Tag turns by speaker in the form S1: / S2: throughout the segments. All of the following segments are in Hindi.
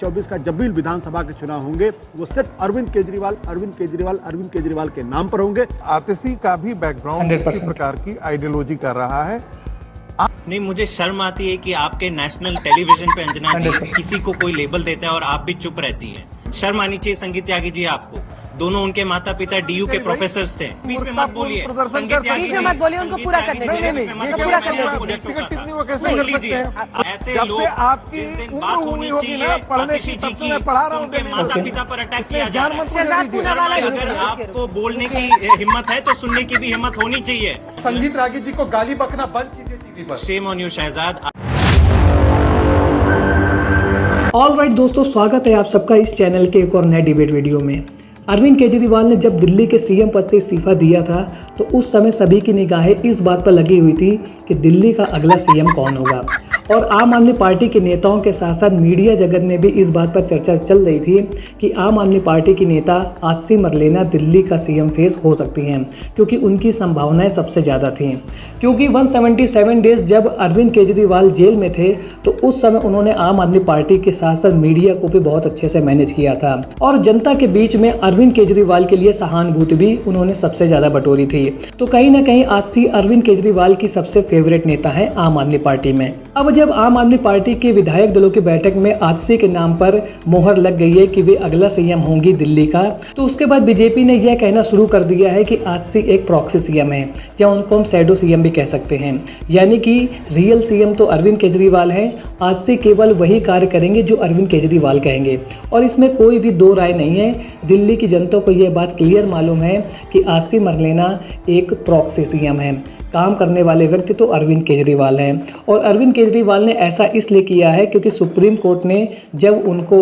S1: 24 का जब भी विधानसभा के चुनाव होंगे वो सिर्फ अरविंद केजरीवाल के नाम पर होंगे।
S2: आतिशी का भी बैकग्राउंड इसी प्रकार की आइडियोलॉजी कर रहा है।
S3: नहीं, मुझे शर्म आती है कि आपके नेशनल टेलीविजन पे अंजना जी किसी को कोई लेबल देता है और आप भी चुप रहती हैं। शर्म आनी चाहिए संगीत त्यागी जी आपको। दोनों उनके माता पिता डीयू के प्रोफेसर थे। बीच में मत बोलिए,
S4: बीच में मत बोलिए, उनको पूरा करने दीजिए। पूरा करने दीजिए।
S2: टिप्पणी वो कैसे कर सकते हैं?
S3: ऐसे
S2: जब
S3: लोग
S2: से आपकी उम्र हुई होगी ना पढ़ने की, तब से मैं पढ़ा रहा हूँ।
S3: उनके माता पिता पर अटैक किया जा रहा
S4: है।
S3: अगर आपको बोलने की हिम्मत है तो सुनने की भी हिम्मत होनी चाहिए।
S5: संगीत रागी जी को गाली बकना बंद कीजिए टीवी पर।
S3: Shame on you Shahzad.
S6: All right दोस्तों, स्वागत है आप सबका इस चैनल के एक और नए डिबेट वीडियो में। अरविंद केजरीवाल ने जब दिल्ली के सीएम पद से इस्तीफा दिया था तो उस समय सभी की निगाहें इस बात पर लगी हुई थी कि दिल्ली का अगला सीएम कौन होगा। और आम आदमी पार्टी के नेताओं के साथ साथ मीडिया जगत में भी इस बात पर चर्चा चल रही थी कि आम आदमी पार्टी की नेता आतिशी मरलेना दिल्ली का सीएम फेस हो सकती हैं, क्योंकि उनकी संभावनाएं सबसे ज़्यादा थीं। क्योंकि 177 डेज जब अरविंद केजरीवाल जेल में थे तो उस समय उन्होंने आम आदमी पार्टी के साथ साथ मीडिया को भी बहुत अच्छे से मैनेज किया था और जनता के बीच में अरविंद केजरीवाल के लिए सहानुभूति भी उन्होंने सबसे ज़्यादा बटोरी थी। तो कहीं ना कहीं आतिशी अरविंद केजरीवाल की सबसे फेवरेट नेता है आम आदमी पार्टी में। अब जब आम आदमी पार्टी के विधायक दलों की बैठक में आतिशी के नाम पर मोहर लग गई है कि वे अगला सीएम होंगी दिल्ली का, तो उसके बाद बीजेपी ने यह कहना शुरू कर दिया है कि आतिशी एक प्रॉक्सी सीएम है, या उनको हम शैडो सीएम भी कह सकते हैं। यानी कि रियल सीएम तो अरविंद केजरीवाल हैं, आतिशी केवल वही कार्य करेंगे जो अरविंद केजरीवाल कहेंगे। और इसमें कोई भी दो राय नहीं है। दिल्ली की जनता को यह बात क्लियर मालूम है कि आतिशी मरलेना एक प्रॉक्सी सीएम है। काम करने वाले व्यक्ति तो अरविंद केजरीवाल हैं। और अरविंद केजरीवाल ने ऐसा इसलिए किया है क्योंकि सुप्रीम कोर्ट ने जब उनको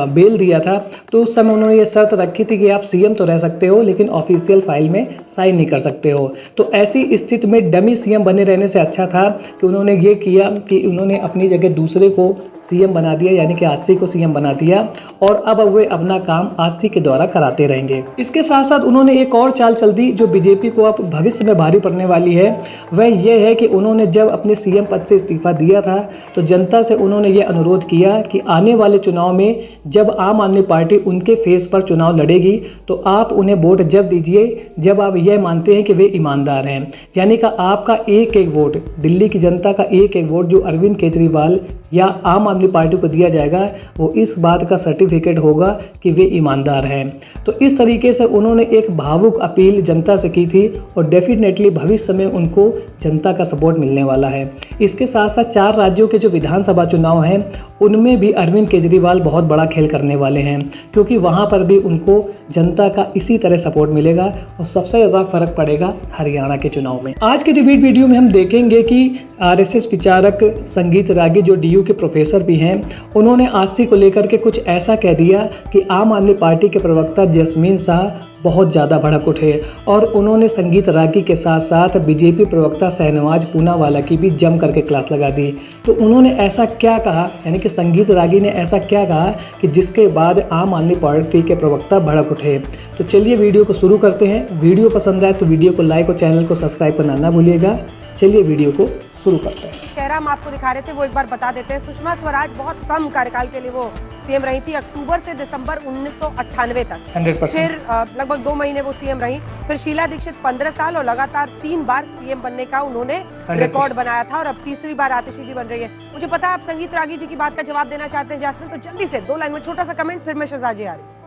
S6: बेल दिया था तो उस समय उन्होंने ये शर्त रखी थी कि आप सीएम तो रह सकते हो लेकिन ऑफिशियल फाइल में साइन नहीं कर सकते हो। तो ऐसी स्थिति में डमी सीएम बने रहने से अच्छा था कि उन्होंने ये किया कि उन्होंने अपनी जगह दूसरे को सीएम बना दिया, यानी कि आतिशी को सीएम बना दिया और अब वे अपना काम आतिशी के द्वारा कराते रहेंगे। इसके साथ साथ उन्होंने एक और चाल चल दी जो बीजेपी को अब भविष्य में भारी पड़ने वाली है। वह यह है कि उन्होंने जब अपने सीएम पद से इस्तीफा दिया था तो जनता से उन्होंने ये अनुरोध किया कि आने वाले चुनाव में जब आम आदमी पार्टी उनके फेस पर चुनाव लड़ेगी तो आप उन्हें वोट जब दीजिए जब आप यह मानते हैं कि वे ईमानदार हैं। यानी कि आपका एक एक वोट, दिल्ली की जनता का एक एक वोट जो अरविंद केजरीवाल या आम आदमी पार्टी को दिया जाएगा वो इस बात का सर्टिफिकेट होगा कि वे ईमानदार हैं। तो इस तरीके से उन्होंने एक भावुक अपील जनता से की थी और डेफिनेटली भविष्य में उनको जनता का सपोर्ट मिलने वाला है। इसके साथ साथ 4 राज्यों के जो विधानसभा चुनाव हैं उनमें भी अरविंद केजरीवाल बहुत बड़ा खेल करने वाले हैं, क्योंकि वहाँ पर भी उनको जनता का इसी तरह सपोर्ट मिलेगा और सबसे ज़्यादा फर्क पड़ेगा हरियाणा के चुनाव में। आज के डिबेट वीडियो में हम देखेंगे कि आरएसएस विचारक संगीत रागी जो डीयू के प्रोफेसर भी हैं, उन्होंने आतिशी को लेकर के कुछ ऐसा कह दिया कि आम आदमी पार्टी के प्रवक्ता जैस्मीन शाह बहुत ज़्यादा भड़क उठे और उन्होंने संगीत रागी के साथ साथ बीजेपी प्रवक्ता शहनवाज पूनावाला की भी जम करके क्लास लगा दी। तो उन्होंने ऐसा क्या कहा, यानी कि संगीत रागी ने ऐसा क्या कहा कि जिसके बाद आम आदमी पार्टी के प्रवक्ता भड़क उठे। तो चलिए वीडियो को शुरू करते हैं। वीडियो पसंद आए तो वीडियो को लाइक और चैनल को सब्सक्राइब करना ना भूलिएगा। चलिए वीडियो को शुरू करते हैं।
S4: चेहरा हम आपको दिखा रहे थे वो एक बार बता देते हैं। सुषमा स्वराज बहुत कम कार्यकाल के लिए वो सीएम रही थी, अक्टूबर से दिसंबर 1998 तक।
S6: 100%।
S4: फिर लगभग 2 महीने वो सीएम रही। फिर शीला दीक्षित 15 साल और लगातार 3 बार सीएम बनने का उन्होंने रिकॉर्ड बनाया था और अब तीसरी बार आतिशी जी बन रही है। मुझे पता है आप संगीत रागी जी की बात का जवाब देना चाहते हैं जैस्मिन, तो जल्दी से 2 लाइन में छोटा सा कमेंट, फिर मैं शहजाद जी आ रही।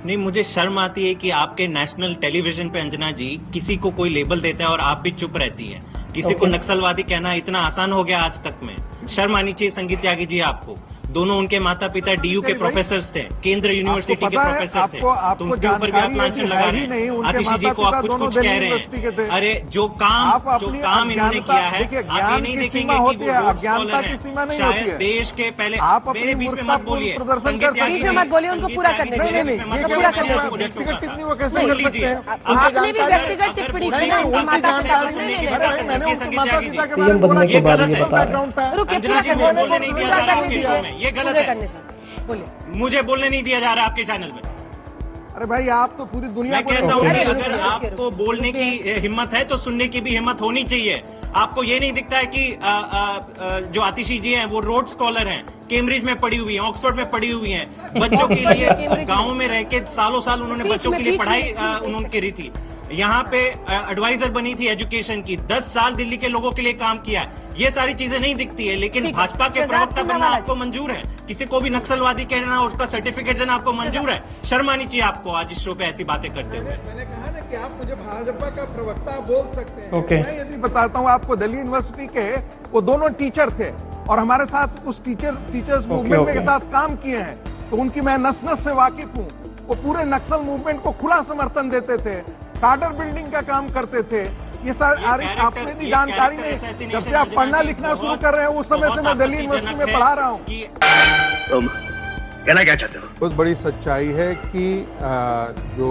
S3: नहीं, मुझे शर्म आती है कि आपके नेशनल टेलीविजन पे अंजना जी किसी को कोई लेबल देता है और आप भी चुप रहती हैं। किसी को नक्सलवादी कहना इतना आसान हो गया आज तक में। शर्म आनी चाहिए संगीत त्यागी जी आपको। दोनों उनके माता पिता डीयू के प्रोफेसर थे, केंद्र यूनिवर्सिटी के प्रोफेसर थे। तो उसके ऊपर भी आप लांछन लगा रहे हैं। आतिशी जी को आप कुछ कह रहे हैं। अरे जो काम इन्होंने किया है, आप ये नहीं देखेंगे कि वो स्कॉलर हैं। शायद देश के पहले मेरे बीच में मत बोलिए,
S4: बीच में मत बोलिए, उनको पूरा करने दीजिए। पूरा करने दीजिए।
S2: टिप्पणी वो कैसे कर सकते हैं?
S4: आपने भी व्यक्तिगत टिप्पणी की ना, उनकी माता पिता को नहीं
S2: मैंने उनके माता पिता के बारे में बोला कि बैकग्राउंड था।
S4: रुकिए, पूरा करने दीजिए।
S3: ये गलत है।
S4: बोलिए।
S3: मुझे बोलने नहीं दिया जा रहा आपके चैनल में।
S2: अरे भाई आप तो पूरी दुनिया
S3: मैं
S2: को
S3: कहता हूँ कि
S4: अरे,
S3: अगर
S4: रुकिए,
S3: आपको
S4: रुकिए,
S3: बोलने की
S4: रुकिए।
S3: हिम्मत है तो सुनने की भी हिम्मत होनी चाहिए। आपको ये नहीं दिखता है कि जो आतिशी जी हैं वो रोड स्कॉलर हैं, कैम्ब्रिज में पढ़ी हुई हैं, ऑक्सफोर्ड में पढ़ी हुई हैं, बच्चों के
S4: ऑक्सफोर्ड में,
S3: लिए
S4: कैम्ब्रिज में।
S3: गाँव में रह के सालों साल उन्होंने
S4: बीच
S3: बच्चों
S4: में,
S3: के लिए
S4: बीच में,
S3: पढ़ाई
S4: बीच में,
S3: उन्होंने करी थी। यहाँ पे एडवाइजर बनी थी एजुकेशन की, 10 साल दिल्ली के लोगों के लिए काम किया है। ये सारी चीजें नहीं दिखती है, लेकिन
S4: ठीक है,
S3: भाजपा के
S4: शहजाद
S3: प्रवक्ता बनना
S4: पूनावाला
S3: आपको मंजूर है, किसी को भी नक्सलवादी कहना और उसका सर्टिफिकेट देना आपको मंजूर है। शर्म आनी चाहिए आपको आज इस शो पे ऐसी बातें करते हुए।
S2: मैंने कहा ना कि आप मुझे भाजपा का प्रवक्ता बोल सकते हैं।
S6: ओके।
S2: मैं यदि बताता हूँ आपको, दिल्ली यूनिवर्सिटी के वो दोनों टीचर थे और हमारे साथ उस टीचर्स मूवमेंट के साथ काम किए हैं, तो उनकी मैं नस नस से वाकिफ हूँ। वो पूरे नक्सल मूवमेंट को खुला समर्थन देते थे, कार्डर बिल्डिंग का काम करते थे। ये सारी आपने भी जानकारी नहीं, जब से आप पढ़ना लिखना शुरू कर रहे हैं उस समय से मैं दिल्ली यूनिवर्सिटी में पढ़ा रहा हूँ।
S7: तुम कहना क्या चाहते हो?
S2: बहुत बड़ी सच्चाई है कि जो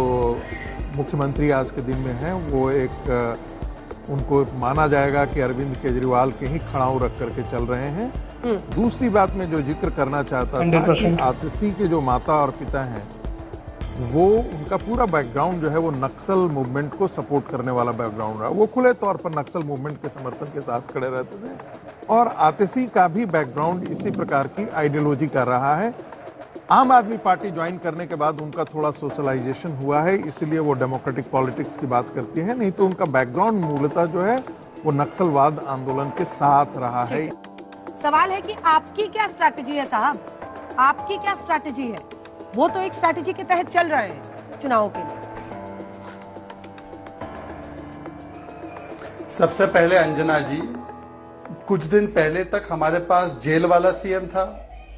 S2: मुख्यमंत्री आज के दिन में हैं वो एक उनको माना जाएगा कि अरविंद केजरीवाल के ही खड़ाऊ रख करके चल रहे हैं। दूसरी बात में जो जिक्र करना चाहता था
S6: 100%
S2: कि आतिशी के जो माता और पिता हैं वो उनका पूरा बैकग्राउंड जो है वो नक्सल मूवमेंट को सपोर्ट करने वाला बैकग्राउंड रहा। वो खुले तौर पर नक्सल मूवमेंट के समर्थन के साथ खड़े रहते थे और आतिशी का भी बैकग्राउंड इसी प्रकार की आइडियोलॉजी का रहा है। आम आदमी पार्टी ज्वाइन करने के बाद उनका थोड़ा सोशलाइजेशन हुआ है, इसलिए वो डेमोक्रेटिक पॉलिटिक्स की बात करती है, नहीं तो उनका बैकग्राउंड मूलतः जो है वो नक्सलवाद आंदोलन के साथ रहा है।
S4: सवाल है कि आपकी क्या स्ट्रैटेजी है साहब, आपकी क्या स्ट्रैटेजी है? वो तो एक स्ट्रैटेजी के तहत चल रहे हैं चुनावों के लिए।
S5: सबसे पहले अंजना जी, कुछ दिन पहले तक हमारे पास जेल वाला सीएम था,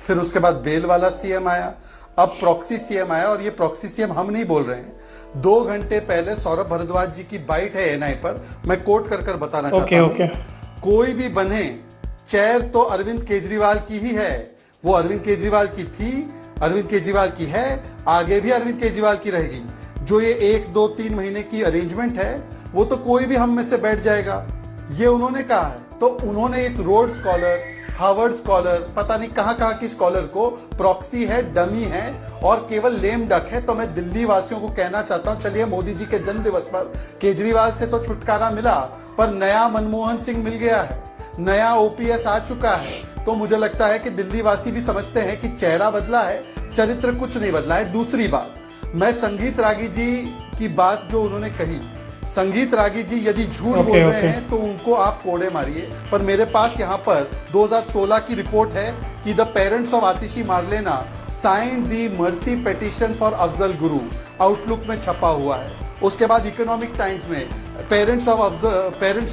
S5: फिर उसके बाद बेल वाला सीएम आया, अब प्रॉक्सी सीएम आया। और ये प्रॉक्सी सीएम हम नहीं बोल रहे हैं। 2 घंटे पहले सौरभ भारद्वाज जी की बाइट है एनआई पर, मैं कोट कर बताना चाहता हूं। कोई भी बने, चेयर तो अरविंद केजरीवाल की ही है, वो अरविंद केजरीवाल की थी, अरविंद केजरीवाल की है, आगे भी अरविंद केजरीवाल की रहेगी। जो ये 1, 2, 3 महीने की अरेंजमेंट है वो तो कोई भी हम में से बैठ जाएगा, ये उन्होंने कहा है। तो उन्होंने इस रोड स्कॉलर, हार्वर्ड स्कॉलर, पता नहीं कहां की स्कॉलर को प्रॉक्सी है, डमी है और केवल लेम डक है। तो मैं दिल्ली वासियों को कहना चाहता हूं, चलिए मोदी जी के जन्म दिवस पर केजरीवाल से तो छुटकारा मिला, पर नया मनमोहन सिंह मिल गया है, नया ओपीएस आ चुका है। तो मुझे लगता है कि दिल्ली वासी भी समझते हैं कि चेहरा बदला है, चरित्र कुछ नहीं बदला है। दूसरी बात, मैं संगीत रागी जी की बात जो उन्होंने कही, संगीत रागी जी यदि झूठ बोल रहे हैं तो उनको आप कोड़े मारिए, पर मेरे पास यहाँ पर 2016 की रिपोर्ट है कि the parents of Atishi Marlena signed the mercy petition for Afzal Guru, Outlook में छपा हुआ है। उसके बाद इकोनॉमिक टाइम्स में parents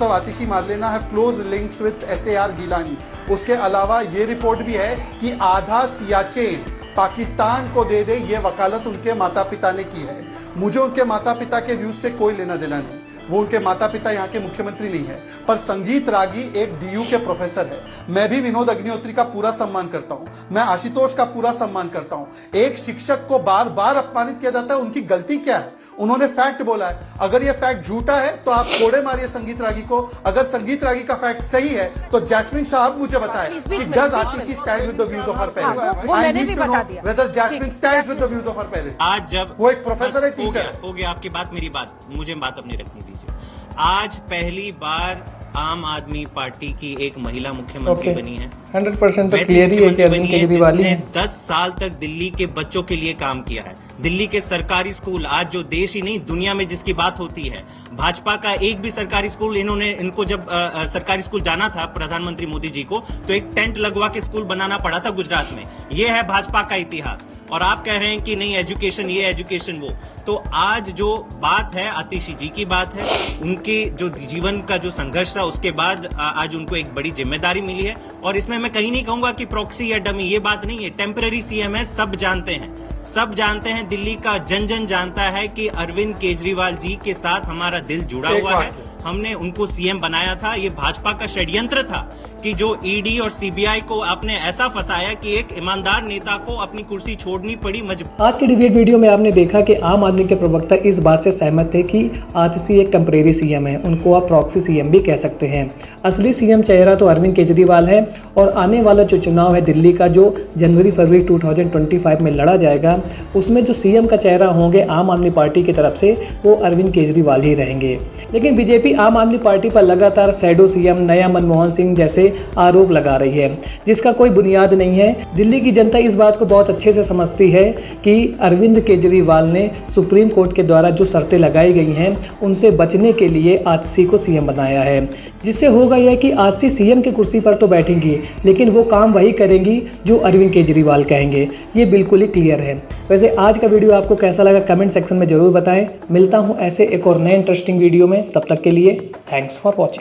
S5: of Atishi Marlena have close links with SAR Geelani. उसके अलावा ये रिपोर्ट भी है कि आधा सियाचेन पाकिस्तान को दे दे, ये वकालत उनके माता पिता ने की है। मुझे उनके माता पिता के व्यूज से कोई लेना देना नहीं, वो उनके माता पिता यहाँ के मुख्यमंत्री नहीं है। पर संगीत रागी एक डीयू के प्रोफेसर है। मैं भी विनोद अग्निहोत्री का पूरा सम्मान करता हूँ, मैं आशुतोष का पूरा सम्मान करता हूँ। एक शिक्षक को बार बार अपमानित किया जाता है, उनकी गलती क्या है? उन्होंने फैक्ट बोला है। अगर ये फैक्ट झूठा है तो आप कोड़े मारिए संगीत रागी को, अगर संगीत रागी का फैक्ट सही है तो जैस्मिन साहब मुझे बताएं कि does Atishi stand with the views of her parents?
S4: वो मैंने भी बता दिया।
S5: Whether Jasmine stands with the views of her parents?
S3: आज जब
S5: वो एक प्रोफेसर है, टीचर है।
S3: हो गया आपकी बात, मेरी बात, मुझे बात अपनी रखनी दीजिए। आज पहली बार आम आदमी पार्टी की एक महिला मुख्यमंत्री बनी है।
S6: 100% तो क्लियर ही है कि अरविंद केजरीवाल ने
S3: 10 साल तक दिल्ली के बच्चों के लिए काम किया है। दिल्ली के सरकारी स्कूल आज जो देश ही नहीं दुनिया में जिसकी बात होती है, भाजपा का एक भी सरकारी स्कूल इनको जब सरकारी स्कूल जाना था प्रधानमंत्री मोदी जी को, तो एक टेंट लगवा के स्कूल बनाना पड़ा था गुजरात में। ये है भाजपा का इतिहास। और आप कह रहे हैं कि नहीं एजुकेशन ये, एजुकेशन वो। तो आज जो बात है आतिशी जी की बात है, उनके जो जीवन का जो संघर्ष था उसके बाद आज उनको एक बड़ी जिम्मेदारी मिली है। और इसमें मैं कहीं नहीं कहूंगा कि प्रॉक्सी या डमी, ये बात नहीं है। टेम्पररी सीएम है, सब जानते हैं, सब जानते हैं, दिल्ली का जन जन जानता है कि अरविंद केजरीवाल जी के साथ हमारा दिल जुड़ा हुआ है। हमने उनको सीएम बनाया था, ये भाजपा का षड्यंत्र था कि जो ईडी और सीबीआई को आपने ऐसा फंसाया कि एक ईमानदार नेता को अपनी कुर्सी छोड़नी पड़ी मजबूर।
S6: आज के डिबेट वीडियो में आपने देखा कि आम आदमी के प्रवक्ता इस बात से सहमत थे कि आतिशी एक टेम्परेरी सीएम है, उनको आप प्रॉक्सी सीएम भी कह सकते हैं। असली सीएम चेहरा तो अरविंद केजरीवाल है और आने वाला जो चुनाव है दिल्ली का, जो जनवरी-फरवरी 2025 में लड़ा जाएगा, उसमें जो सीएम का चेहरा होंगे आम आदमी पार्टी की तरफ से, वो अरविंद केजरीवाल ही रहेंगे। लेकिन बीजेपी आम आदमी पार्टी पर लगातार शैडो सीएम, नया मनमोहन सिंह जैसे आरोप लगा रही है, जिसका कोई बुनियाद नहीं है। दिल्ली की जनता इस बात को बहुत अच्छे से समझती है कि अरविंद केजरीवाल ने सुप्रीम कोर्ट के द्वारा जो शर्तें लगाई गई हैं उनसे बचने के लिए आतिशी को सीएम बनाया है। जिससे होगा यह कि आतिशी सीएम की कुर्सी पर तो बैठेंगी, लेकिन वो काम वही करेंगी जो अरविंद केजरीवाल कहेंगे। ये बिल्कुल ही क्लियर है। वैसे आज का वीडियो आपको कैसा लगा कमेंट सेक्शन में ज़रूर बताएं। मिलता हूँ ऐसे एक और नए इंटरेस्टिंग वीडियो में, तब तक के लिए थैंक्स फॉर वॉचिंग।